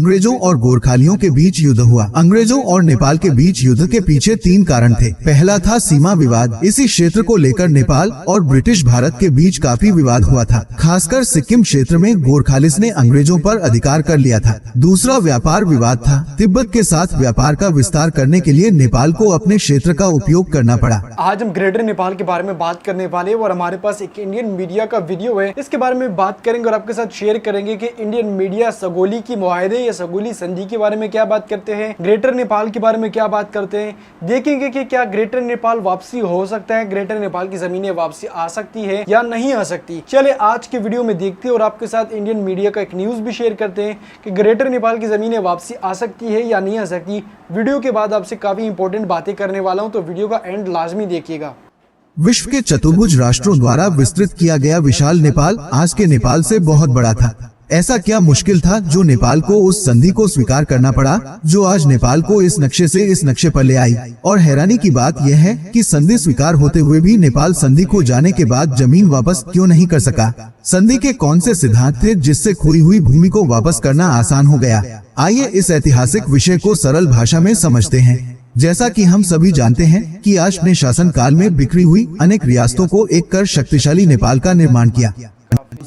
अंग्रेजों और गोरखालियों के बीच युद्ध हुआ। अंग्रेजों और नेपाल के बीच युद्ध के पीछे 3 कारण थे। पहला था सीमा विवाद। इसी क्षेत्र को लेकर नेपाल और ब्रिटिश भारत के बीच काफी विवाद हुआ था। खासकर सिक्किम क्षेत्र में गोरखालिस ने अंग्रेजों पर अधिकार कर लिया था। दूसरा व्यापार विवाद था। तिब्बत के साथ व्यापार का विस्तार करने के लिए नेपाल को अपने क्षेत्र का उपयोग करना पड़ा। आज हम ग्रेटर नेपाल के बारे में बात करने वाले हैं और हमारे पास एक इंडियन मीडिया का वीडियो है, इसके बारे में बात करेंगे और आपके साथ शेयर करेंगे कि इंडियन मीडिया सगोली की मुआहदे या सगोली संधि के बारे में क्या बात करते हैं, ग्रेटर नेपाल के बारे में क्या बात करते हैं। देखेंगे कि क्या ग्रेटर नेपाल वापसी हो सकता है, ग्रेटर नेपाल की जमीनें वापसी आ सकती है या नहीं आ सकती। चले आज के वीडियो में देखते हैं और आपके साथ इंडियन मीडिया का एक न्यूज भी शेयर करते हैं कि ग्रेटर नेपाल की जमीनें वापसी आ सकती है या नहीं आ सकती। वीडियो के बाद आपसे काफी इंपॉर्टेंट बातें करने वाला हूं, तो वीडियो का एंड लाजमी देखिएगा। विश्व के चतुर्भुज राष्ट्रों द्वारा विस्तृत किया गया विशाल नेपाल आज के नेपाल से बहुत बड़ा था। ऐसा क्या मुश्किल था जो नेपाल को उस संधि को स्वीकार करना पड़ा जो आज नेपाल को इस नक्शे से इस नक्शे पर ले आई। और हैरानी की बात यह है कि संधि स्वीकार होते हुए भी नेपाल संधि खो जाने के बाद जमीन वापस क्यों नहीं कर सका। संधि के कौन से सिद्धांत थे जिससे खोई हुई भूमि को वापस करना आसान हो गया। आइए इस ऐतिहासिक विषय को सरल भाषा में समझते हैं। जैसा कि हम सभी जानते हैं कि आज ने शासन काल में बिखरी हुई अनेक रियासतों को एक कर शक्तिशाली नेपाल का निर्माण किया,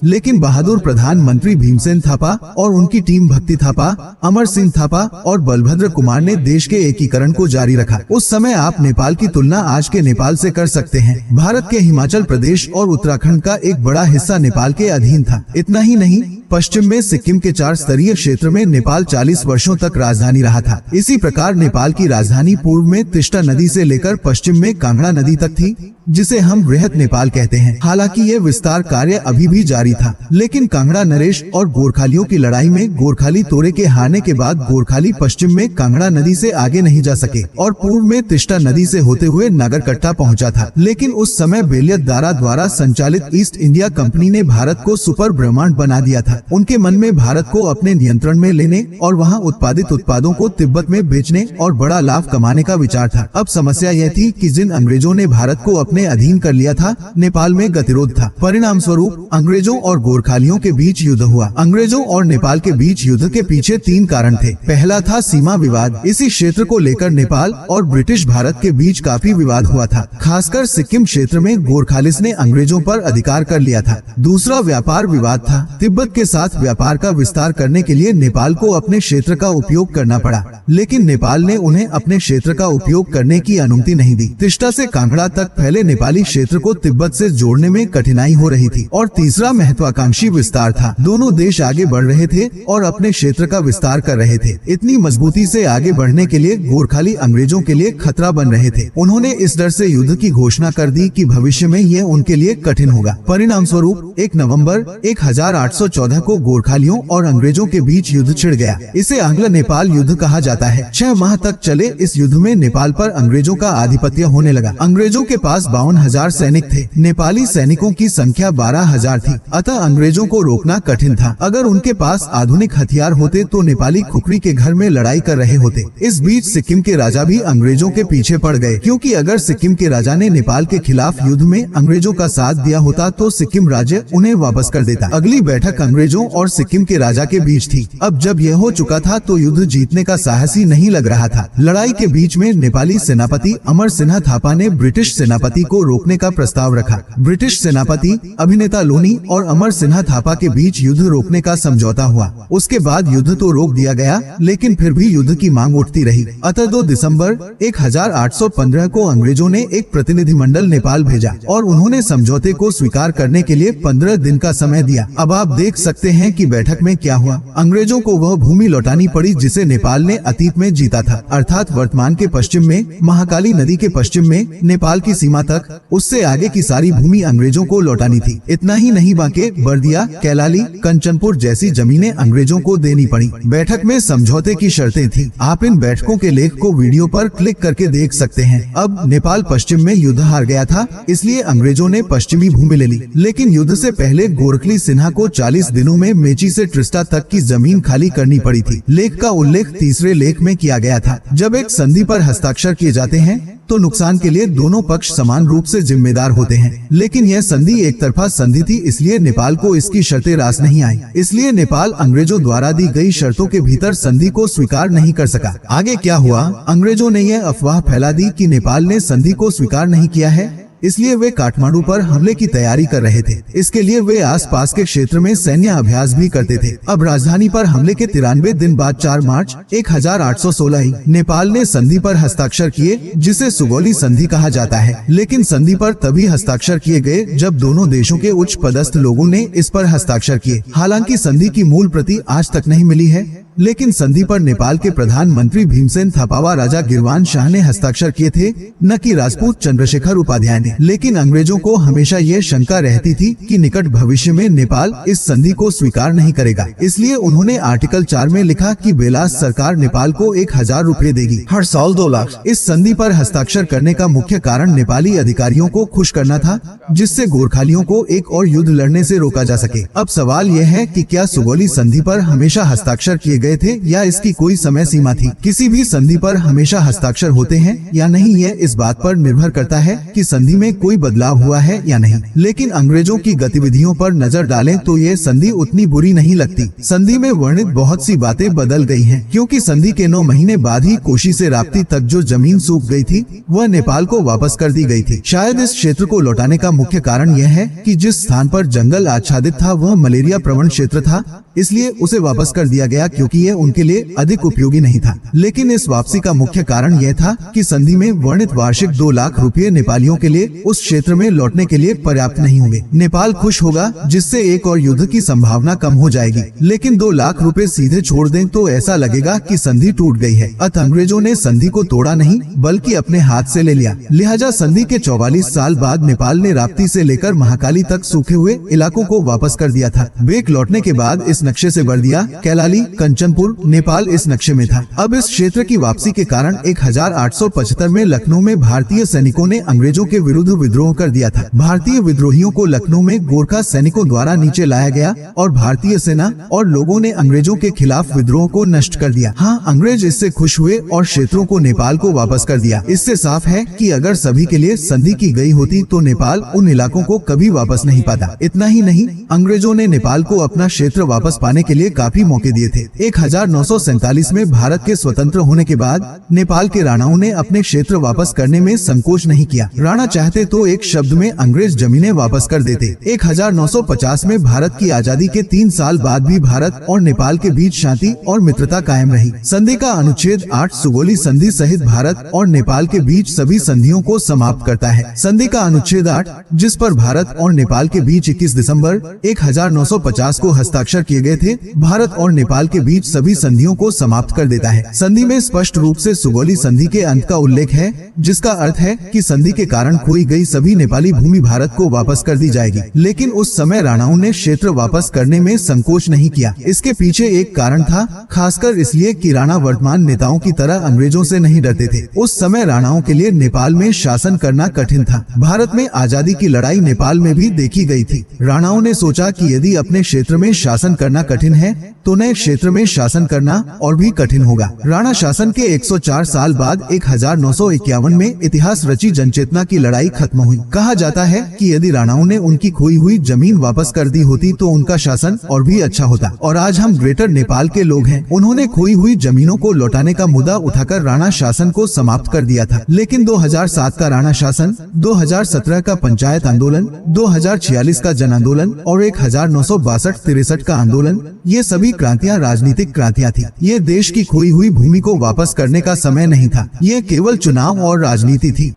लेकिन बहादुर प्रधानमंत्री भीमसेन थापा और उनकी टीम भक्ति थापा, अमर सिंह थापा और बलभद्र कुमार ने देश के एकीकरण को जारी रखा। उस समय आप नेपाल की तुलना आज के नेपाल से कर सकते हैं। भारत के हिमाचल प्रदेश और उत्तराखंड का एक बड़ा हिस्सा नेपाल के अधीन था। इतना ही नहीं, पश्चिम में सिक्किम के 4 स्तरीय क्षेत्र में नेपाल 40 वर्षों तक राजधानी रहा था। इसी प्रकार नेपाल की राजधानी पूर्व में तिस्ता नदी से लेकर पश्चिम में कांगड़ा नदी तक थी, जिसे हम वृहत नेपाल कहते हैं। हालांकि ये विस्तार कार्य अभी भी जारी था, लेकिन कांगड़ा नरेश और गोरखालियों की लड़ाई में गोरखाली तोरे के हारने के बाद गोरखाली पश्चिम में कांगड़ा नदी से आगे नहीं जा सके और पूर्व में तिस्ता नदी से होते हुए नागरकट्टा पहुंचा था। लेकिन उस समय बेलियत दारा द्वारा संचालित ईस्ट इंडिया कंपनी ने भारत को सुपर ब्रह्मांड बना दिया था। उनके मन में भारत को अपने नियंत्रण में लेने और वहाँ उत्पादित उत्पादों को तिब्बत में बेचने और बड़ा लाभ कमाने का विचार था। अब समस्या यह थी कि जिन अंग्रेजों ने भारत को अपने अधीन कर लिया था, नेपाल में गतिरोध था। परिणाम स्वरूप अंग्रेजों और गोरखालियों के बीच युद्ध हुआ। अंग्रेजों और नेपाल के बीच युद्ध के पीछे 3 कारण थे। पहला था सीमा विवाद। इसी क्षेत्र को लेकर नेपाल और ब्रिटिश भारत के बीच काफी विवाद हुआ था। खासकर सिक्किम क्षेत्र में गोरखालिस ने अंग्रेजों पर अधिकार कर लिया था। दूसरा व्यापार विवाद था। तिब्बत के साथ व्यापार का विस्तार करने के लिए नेपाल को अपने क्षेत्र का उपयोग करना पड़ा, लेकिन नेपाल ने उन्हें अपने क्षेत्र का उपयोग करने की अनुमति नहीं दी। तिस्ता से कांगड़ा तक फैले नेपाली क्षेत्र को तिब्बत से जोड़ने में कठिनाई हो रही थी। और तीसरा महत्वाकांक्षी विस्तार था। दोनों देश आगे बढ़ रहे थे और अपने क्षेत्र का विस्तार कर रहे थे। इतनी मजबूती से आगे बढ़ने के लिए गोरखाली अंग्रेजों के लिए खतरा बन रहे थे। उन्होंने इस डर से युद्ध की घोषणा कर दी कि भविष्य में यह उनके लिए कठिन होगा। परिणाम स्वरूप 1 नवंबर 1814 को गोरखालियों और अंग्रेजों के बीच युद्ध छिड़ गया। इसे आंग्ल नेपाल युद्ध कहा जाता है। 6 माह तक चले इस युद्ध में नेपाल पर अंग्रेजों का आधिपत्य होने लगा। अंग्रेजों के पास 52,000 सैनिक थे। नेपाली सैनिकों की संख्या 12,000 थी। अतः अंग्रेजों को रोकना कठिन था। अगर उनके पास आधुनिक हथियार होते तो नेपाली खुखरी के घर में लड़ाई कर रहे होते। इस बीच सिक्किम के राजा भी अंग्रेजों के पीछे पड़ गए, क्योंकि अगर सिक्किम के राजा ने नेपाल के खिलाफ युद्ध में अंग्रेजों का साथ दिया होता तो सिक्किम राज्य उन्हें वापस कर देता। अगली बैठक अंग्रेजों और सिक्किम के राजा के बीच थी। अब जब यह हो चुका था तो युद्ध जीतने का साहस ही नहीं लग रहा था। लड़ाई के बीच में नेपाली सेनापति अमर सिन्हा थापा ने ब्रिटिश सेनापति को रोकने का प्रस्ताव रखा। ब्रिटिश सेनापति अभिनेता लोनी और अमर सिन्हा थापा के बीच युद्ध रोकने का समझौता हुआ। उसके बाद युद्ध तो रोक दिया गया, लेकिन फिर भी युद्ध की मांग उठती रही। अतः 2 दिसंबर 1815 को अंग्रेजों ने एक प्रतिनिधिमंडल नेपाल भेजा और उन्होंने समझौते को स्वीकार करने के लिए 15 दिन का समय दिया। अब आप देख सकते हैं कि बैठक में क्या हुआ। अंग्रेजों को वह भूमि लौटानी पड़ी जिसे नेपाल ने अतीत में जीता था, अर्थात वर्तमान के पश्चिम में महाकाली नदी के पश्चिम में नेपाल की सीमा तक, उससे आगे की सारी भूमि अंग्रेजों को लौटानी थी। इतना ही नहीं, बांके, बर्दिया, कैलाली, कंचनपुर जैसी जमीनें अंग्रेजों को देनी पड़ी। बैठक में समझौते की शर्तें थी। आप इन बैठकों के लेख को वीडियो पर क्लिक करके देख सकते हैं। अब नेपाल पश्चिम में युद्ध हार गया था, इसलिए अंग्रेजों ने पश्चिमी भूमि ले ली। लेकिन युद्ध से पहले गोरखली सिन्हा को 40 दिनों में मेची से ट्रिस्टा तक की जमीन खाली करनी पड़ी थी। लेख का उल्लेख 3रे लेख में किया गया था। जब एक संधि पर हस्ताक्षर किए जाते हैं तो नुकसान के लिए दोनों पक्ष समान रूप से जिम्मेदार होते हैं। लेकिन यह संधि एक तरफा संधि थी, इसलिए नेपाल को इसकी शर्तें रास नहीं आई। इसलिए नेपाल अंग्रेजों द्वारा दी गई शर्तों के भीतर संधि को स्वीकार नहीं कर सका। आगे क्या हुआ? अंग्रेजों ने यह अफवाह फैला दी कि नेपाल ने संधि को स्वीकार नहीं किया है, इसलिए वे काठमांडू पर हमले की तैयारी कर रहे थे। इसके लिए वे आसपास के क्षेत्र में सैन्य अभ्यास भी करते थे। अब राजधानी पर हमले के 93 दिन बाद 4 मार्च 1816 ही नेपाल ने संधि पर हस्ताक्षर किए, जिसे सुगौली संधि कहा जाता है। लेकिन संधि पर तभी हस्ताक्षर किए गए जब दोनों देशों के उच्च पदस्थ लोगों ने इस पर हस्ताक्षर किए। हालांकि संधि की मूल प्रति आज तक नहीं मिली है, लेकिन संधि पर नेपाल के प्रधानमंत्री भीमसेन थापावा राजा गिरवान शाह ने हस्ताक्षर किए थे, न कि राजपूत चंद्रशेखर उपाध्याय ने। लेकिन अंग्रेजों को हमेशा ये शंका रहती थी कि निकट भविष्य में नेपाल इस संधि को स्वीकार नहीं करेगा। इसलिए उन्होंने आर्टिकल 4 में लिखा कि बेलास सरकार नेपाल को 1000 रुपए देगी, हर साल 2 लाख। इस संधि पर हस्ताक्षर करने का मुख्य कारण नेपाली अधिकारियों को खुश करना था, जिससे गोरखालियों को एक और युद्ध लड़ने से रोका जा सके। अब सवाल यह है कि क्या सुगौली संधि पर हमेशा हस्ताक्षर किए गए थे या इसकी कोई समय सीमा थी? किसी भी संधि पर हमेशा हस्ताक्षर होते हैं या नहीं, यह इस बात पर निर्भर करता है कि संधि में कोई बदलाव हुआ है या नहीं। लेकिन अंग्रेजों की गतिविधियों पर नजर डालें तो ये संधि उतनी बुरी नहीं लगती। संधि में वर्णित बहुत सी बातें बदल गई हैं, क्योंकि संधि के 9 महीने बाद ही कोशी से राप्ती तक जो जमीन सूख गई थी वह नेपाल को वापस कर दी गई थी। शायद इस क्षेत्र को लौटाने का मुख्य कारण यह है कि जिस स्थान पर जंगल आच्छादित था वह मलेरिया प्रवण क्षेत्र था, इसलिए उसे वापस कर दिया गया क्योंकि यह उनके लिए अधिक उपयोगी नहीं था। लेकिन इस वापसी का मुख्य कारण यह था कि संधि में वर्णित वार्षिक 2 लाख रुपए नेपालियों के लिए उस क्षेत्र में लौटने के लिए पर्याप्त नहीं होंगे। नेपाल खुश होगा, जिससे एक और युद्ध की संभावना कम हो जाएगी। लेकिन 2 लाख रुपए सीधे छोड़ दें तो ऐसा लगेगा कि संधि टूट गई है। अतः अंग्रेजों ने संधि को तोड़ा नहीं बल्कि अपने हाथ से ले लिया। लिहाजा संधि के 44 साल बाद नेपाल ने राप्ती से लेकर महाकाली तक सूखे हुए इलाकों को वापस कर दिया था। बेक लौटने के बाद इस नक्शे से भर दिया। कैलाली, कंचनपुर, नेपाल इस नक्शे में था। अब इस क्षेत्र की वापसी के कारण 1875 में लखनऊ में भारतीय सैनिकों ने अंग्रेजों के विरुद्ध विद्रोह कर दिया था। भारतीय विद्रोहियों को लखनऊ में गोरखा सैनिकों द्वारा नीचे लाया गया और भारतीय सेना और लोगों ने अंग्रेजों के खिलाफ विद्रोह को नष्ट कर दिया। हाँ, अंग्रेज इससे खुश हुए और क्षेत्रों को नेपाल को वापस कर दिया। इससे साफ है कि अगर सभी के लिए संधि की गई होती तो नेपाल उन इलाकों को कभी वापस नहीं पाता। इतना ही नहीं, अंग्रेजों ने नेपाल को अपना क्षेत्र वापस पाने के लिए काफी मौके दिए थे। 1947 में भारत के स्वतंत्र होने के बाद नेपाल के राणाओं ने अपने क्षेत्र वापस करने में संकोच नहीं किया। राणा चाहते तो एक शब्द में अंग्रेज जमीनें वापस कर देते। 1950 में भारत की आजादी के 3 साल बाद भी भारत और नेपाल के बीच शांति और मित्रता कायम रही। संधि का अनुच्छेद 8 सुगौली संधि सहित भारत और नेपाल के बीच सभी संधियों को समाप्त करता है। संधि का अनुच्छेद 8, जिस पर भारत और नेपाल के बीच 21 दिसंबर 1950 को हस्ताक्षर किए गए थे, भारत और नेपाल के बीच सभी संधियों को समाप्त कर देता है। संधि में स्पष्ट रूप से सुगौली संधि के अंत का उल्लेख है, जिसका अर्थ है कि संधि के कारण खोई गई सभी नेपाली भूमि भारत को वापस कर दी जाएगी। लेकिन उस समय राणाओं ने क्षेत्र वापस करने में संकोच नहीं किया। इसके पीछे एक कारण था, खासकर इसलिए कि राणा वर्तमान नेताओं की तरह अंग्रेजों से नहीं डरते थे। उस समय राणाओं के लिए नेपाल में शासन करना कठिन था। भारत में आजादी की लड़ाई नेपाल में भी देखी गई थी। राणाओं ने सोचा कि यदि अपने क्षेत्र में शासन करना कठिन है तो नए क्षेत्र में शासन करना और भी कठिन होगा। राणा शासन के 104 साल बाद 1951 में इतिहास रची जनचेतना की लड़ाई खत्म हुई। कहा जाता है कि यदि राणाओं ने उनकी खोई हुई जमीन वापस कर दी होती तो उनका शासन और भी अच्छा होता। और आज हम ग्रेटर नेपाल के लोग हैं। उन्होंने खोई हुई जमीनों को लौटाने का मुद्दा उठाकर राणा शासन को समाप्त कर दिया था। लेकिन 2007 का राणा शासन, 2017 का पंचायत आंदोलन, 2046 का जन आंदोलन और 1962-63 का आंदोलन, ये सभी क्रांतियां राजनीतिक क्रांतियां थी। ये देश की खोई हुई भूमि को वापस करने का समय नहीं था। ये केवल चुनाव और राजनीति थी।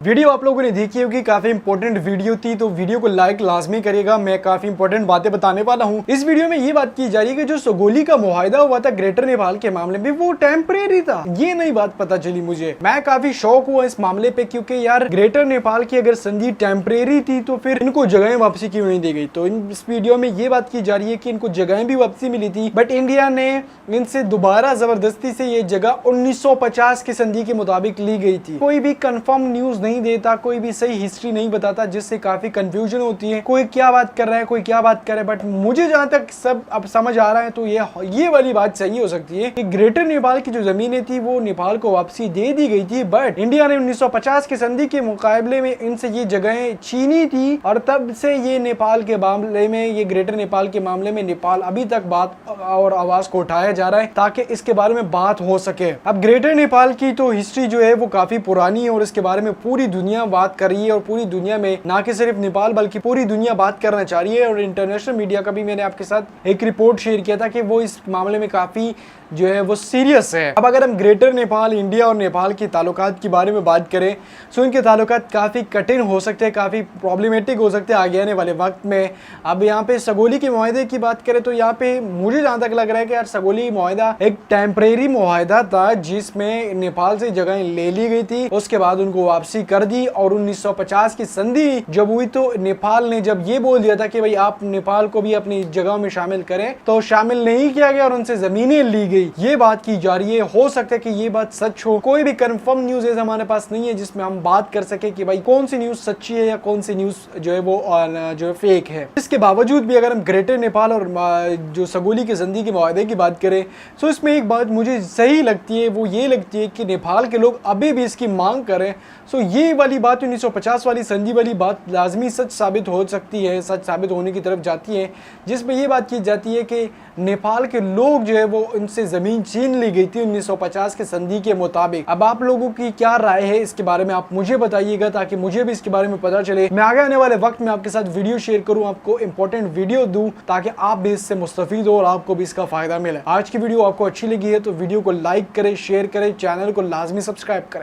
वीडियो आप लोगों ने देखी होगी, काफी इंपॉर्टेंट वीडियो थी, तो वीडियो को लाइक लाजमी करिएगा। मैं काफी इंपॉर्टेंट बातें बताने वाला हूं। इस वीडियो में ये बात की जा रही है कि जो सुगौली का मुआहदा हुआ था ग्रेटर नेपाल के मामले में, वो टेम्परेरी था। ये नई बात पता चली मुझे। मैं काफी शौक हुआ इस मामले पे, क्योंकि यार ग्रेटर नेपाल की अगर संधि टेम्परेरी थी तो फिर इनको जगहें वापसी क्यों नहीं दी गई। तो इस वीडियो में ये बात की जा रही है कि इनको जगहें भी वापसी मिली थी, बट इंडिया ने इनसे दोबारा जबरदस्ती से ये जगह 1950 की संधि के मुताबिक ली गई थी। कोई भी कंफर्म न्यूज नहीं देता, कोई भी सही हिस्ट्री नहीं बताता, जिससे काफी कंफ्यूजन होती है, कोई क्या बात कर रहा है, कोई क्या बात कर रहा है। बट मुझे जहां तक सब अब समझ आ रहा है तो ये वाली बात सही हो सकती है कि ग्रेटर नेपाल की जो जमीनें थी वो नेपाल को वापसी दे दी गई थी, बट इंडिया ने 1950 की संधि के मुकाबले में इनसे ये जगहें छीनी थी, और तब से ये नेपाल के मामले में, ये ग्रेटर नेपाल के मामले में नेपाल अभी तक बात और आवाज को उठाया जा रहा है ताकि इसके बारे में बात हो सके। अब ग्रेटर नेपाल की तो हिस्ट्री जो है वो काफी पुरानी है और इसके बारे में पूरी दुनिया बात कर रही है, और पूरी दुनिया में ना कि सिर्फ नेपाल बल्कि पूरी दुनिया बात करना चाह रही है। और इंटरनेशनल मीडिया का भी मैंने आपके साथ एक रिपोर्ट शेयर किया था कि वो इस मामले में काफी जो है वो सीरियस है। अब अगर हम ग्रेटर नेपाल, इंडिया और नेपाल की ताल्लुकात के बारे में बात करें तो इनके ताल्लुकात काफ़ी कठिन हो सकते हैं, काफ़ी प्रॉब्लमेटिक हो सकते हैं आगे आने वाले वक्त में। अब यहाँ पे सगोली के मुआहदे की बात करें तो यहाँ पे मुझे जहाँ तक लग रहा है कि यार सगोली मुआहदा एक टेम्परेरी मुआहदा था, जिसमें नेपाल से जगह ले ली गई थी, उसके बाद उनको वापसी कर दी। और 1950 की संधि जब हुई तो नेपाल ने जब ये बोल दिया था कि भाई आप नेपाल को भी अपनी जगह में शामिल करें, तो शामिल नहीं किया गया और उनसे जमीनें ली गई। ये बात की जा रही है, हो सकता है कि ये बात सच हो, कोई भी कंफर्म न्यूज हमारे पास नहीं है जिसमें हम बात कर सके कि भाई कौन सी न्यूज सच्ची है या कौन सी न्यूज जो है वो जो है फेक है। इसके बावजूद भी अगर हम ग्रेटर नेपाल और जो सगोली के संधि के मुआहदे की बात करें तो इसमें एक बात मुझे सही लगती है, वो ये लगती है कि नेपाल के लोग अभी भी इसकी मांग करें। सो ये वाली बात 1950 वाली संधि वाली बात लाजमी सच साबित हो सकती है, सच साबित होने की तरफ जाती है, जिसमें ये बात की जाती है कि नेपाल के लोग जो है वो उनसे जमीन छीन ली गई थी 1950 के संधि के मुताबिक। अब आप लोगों की क्या राय है इसके बारे में आप मुझे बताइएगा, ताकि मुझे भी इसके बारे में पता चले, मैं आगे आने वाले वक्त में आपके साथ वीडियो शेयर करूं, आपको इंपॉर्टेंट वीडियो दूं ताकि आप भी इससे मुस्तफीद हो और आपको भी इसका फायदा मिले। आज की वीडियो आपको अच्छी लगी है तो वीडियो को लाइक करें, शेयर करें, चैनल को लाजमी सब्सक्राइब करें।